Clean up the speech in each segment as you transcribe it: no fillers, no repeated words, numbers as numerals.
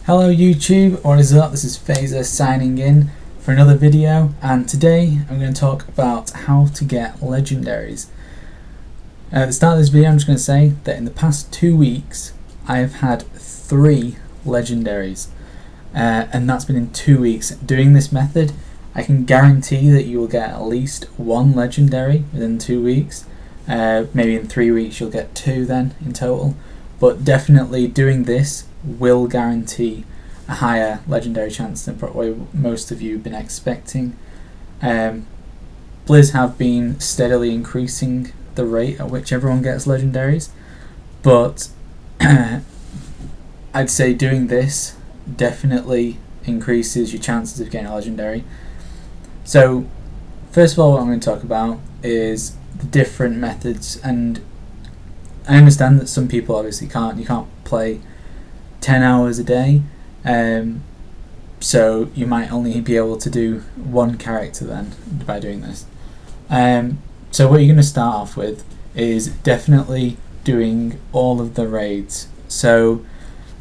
Hello YouTube, what is up? This is Faezer signing in for another video, and today I'm going to talk about how to get legendaries. At the start of this video I'm just going to say that in the past 2 weeks I have had 3 legendaries, and that's been in 2 weeks. Doing this method I can guarantee that you will get at least 1 legendary within 2 weeks. Maybe in 3 weeks you'll get 2 then in total, but definitely doing this will guarantee a higher legendary chance than probably most of you have been expecting. Blizz have been steadily increasing the rate at which everyone gets legendaries, but I'd say doing this definitely increases your chances of getting a legendary. So first of all, what I'm going to talk about is the different methods, and I understand that some people obviously you can't play 10 hours a day, so you might only be able to do 1 character then by doing this. So what you're going to start off with is definitely doing all of the raids. So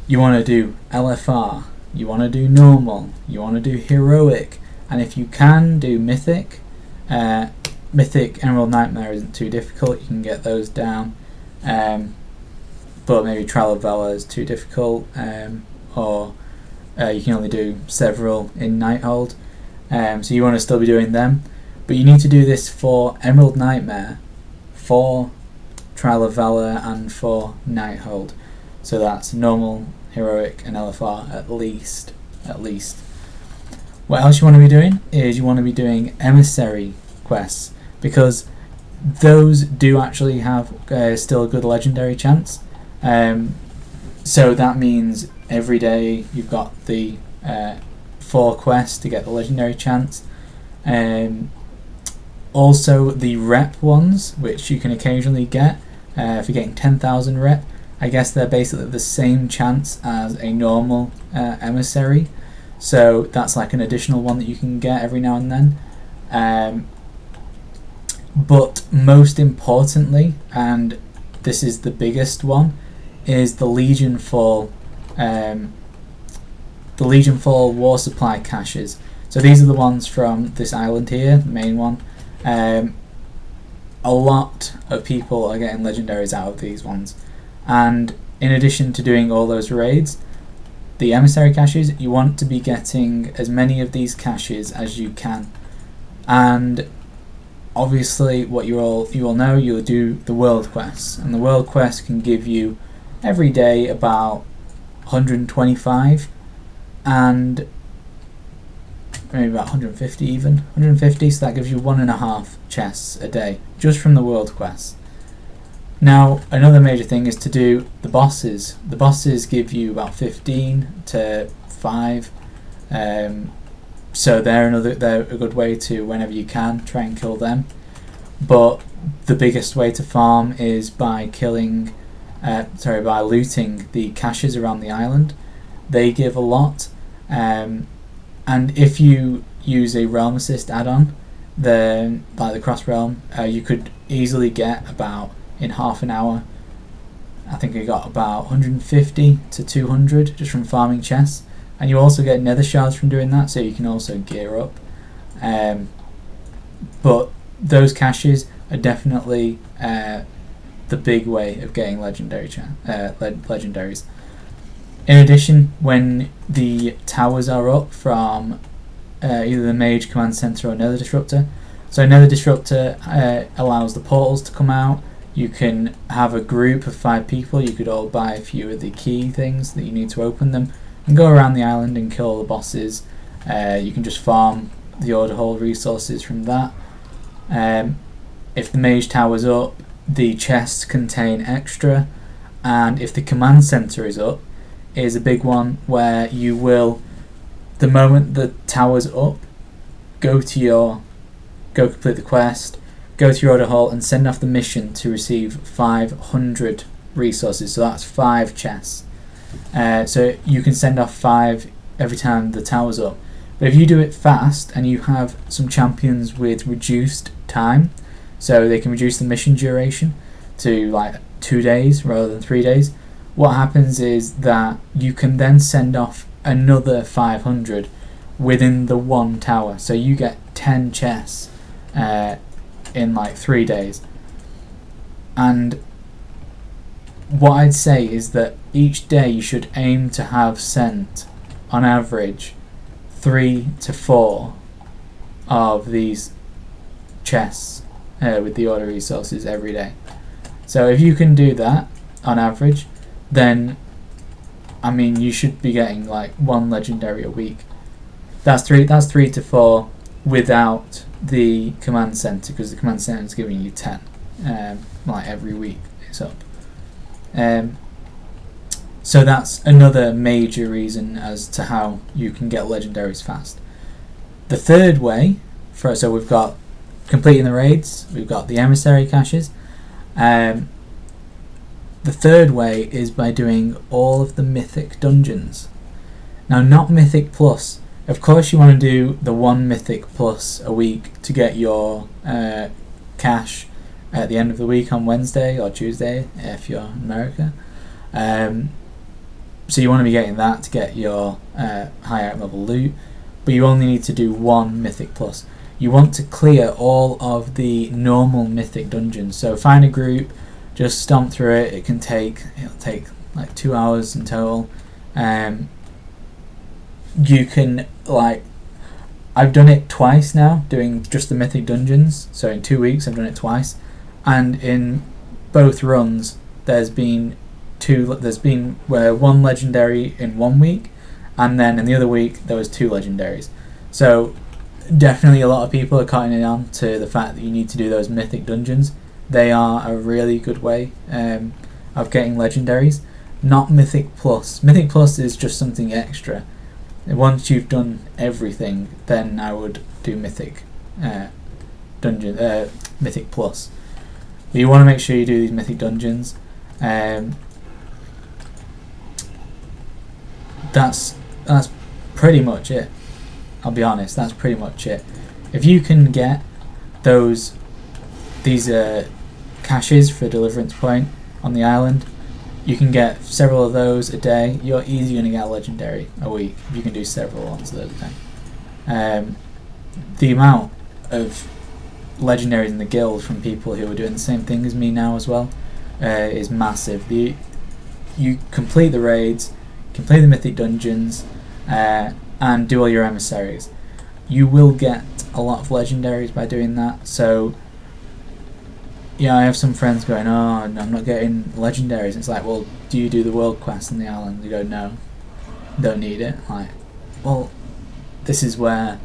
you want to do LFR, you want to do normal, you want to do heroic, and if you can do mythic. Mythic Emerald Nightmare isn't too difficult, you can get those down. But maybe Trial of Valor is too difficult, or you can only do several in Nighthold, so you want to still be doing them, but you need to do this for Emerald Nightmare, for Trial of Valor, and for Nighthold. So that's normal, heroic, and LFR at least. What else you want to be doing is you want to be doing emissary quests, because those do actually have still a good legendary chance. So that means every day you've got the 4 quests to get the legendary chance. Also the rep ones, which you can occasionally get if you're getting 10,000 rep. I guess they're basically the same chance as a normal emissary, so that's like an additional one that you can get every now and then. But most importantly, and this is the biggest one, is the Legionfall War Supply Caches. So these are the ones from this island here, the main one. A lot of people are getting legendaries out of these ones, and in addition to doing all those raids, the emissary caches, you want to be getting as many of these caches as you can. And obviously what you all know, you'll do the world quests, and the world quests can give you every day about 125 and maybe about 150 even, 150, so that gives you 1.5 chests a day just from the world quests. Now another major thing is to do the bosses. The bosses give you about 15 to 5, so they're a good way to, whenever you can, try and kill them. But the biggest way to farm is by by looting the caches around the island. They give a lot, and if you use a realm assist add-on, then like the cross realm, you could easily get about, in half an hour, I think I got about 150 to 200 just from farming chests. And you also get nether shards from doing that, so you can also gear up. But those caches are definitely the big way of getting legendaries. In addition, when the towers are up from either the Mage Command Center or Nether Disruptor, so Nether Disruptor allows the portals to come out. You can have a group of 5 people, you could all buy a few of the key things that you need to open them, and go around the island and kill all the bosses. You can just farm the order hole resources from that. If the mage tower's up, the chests contain extra, and if the command center is up, is a big one where you will, the moment the tower's up, go complete the quest, go to your order hole and send off the mission to receive 500 resources, so that's 5 chests. So you can send off 5 every time the tower's up. But if you do it fast and you have some champions with reduced time, so they can reduce the mission duration to like 2 days rather than 3 days, what happens is that you can then send off another 500 within the one tower. So you get 10 chests in like 3 days. And what I'd say is that each day you should aim to have sent, on average, 3 to 4 of these chests with the order resources every day. So if you can do that on average, then I mean you should be getting like 1 legendary a week. That's 3 to 4 without the command center, because the command center is giving you 10 like every week it's up. So that's another major reason as to how you can get legendaries fast. The third way, so we've got completing the raids, we've got the emissary caches. The third way is by doing all of the mythic dungeons. Now, not mythic plus. Of course you want to do the 1 mythic plus a week to get your cache at the end of the week on Wednesday or Tuesday if you're in America. So you want to be getting that to get your higher level loot, but you only need to do 1 mythic plus. You want to clear all of the normal mythic dungeons. So find a group, just stomp through it. It'll take like 2 hours in total. You can, like, I've done it twice now, doing just the mythic dungeons. So in 2 weeks I've done it twice, and in both runs there's been 1 legendary in 1 week, and then in the other week there was 2 legendaries. So definitely a lot of people are cutting on to the fact that you need to do those mythic dungeons. They are a really good way of getting legendaries. Not mythic plus. Mythic plus is just something extra. Once you've done everything, then I would do mythic mythic plus. But you want to make sure you do these mythic dungeons. That's pretty much it. I'll be honest, that's pretty much it. If you can get these caches for Deliverance Point on the island, you can get several of those a day. You're easily going to get a legendary a week if you can do several ones of those a day. The amount of legendaries in the guild from people who are doing the same thing as me now as well is massive. You complete the raids, complete the mythic dungeons, and do all your emissaries. You will get a lot of legendaries by doing that. So yeah, I have some friends going, oh, I'm not getting legendaries. It's like, well, do you do the world quest on the island? They go, no, don't need it. Like, well, this is where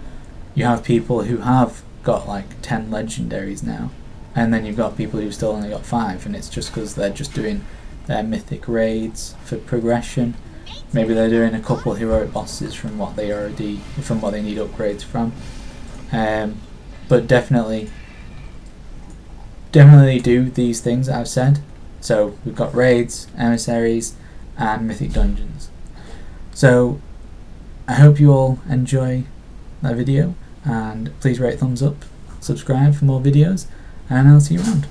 you have people who have got like 10 legendaries now, and then you've got people who've still only got 5, and it's just because they're just doing their mythic raids for progression. Maybe they're doing a couple heroic bosses from what they need upgrades from. But definitely do these things that I've said. So we've got raids, emissaries, and mythic dungeons. So I hope you all enjoy that video, and please rate, thumbs up, subscribe for more videos, and I'll see you around.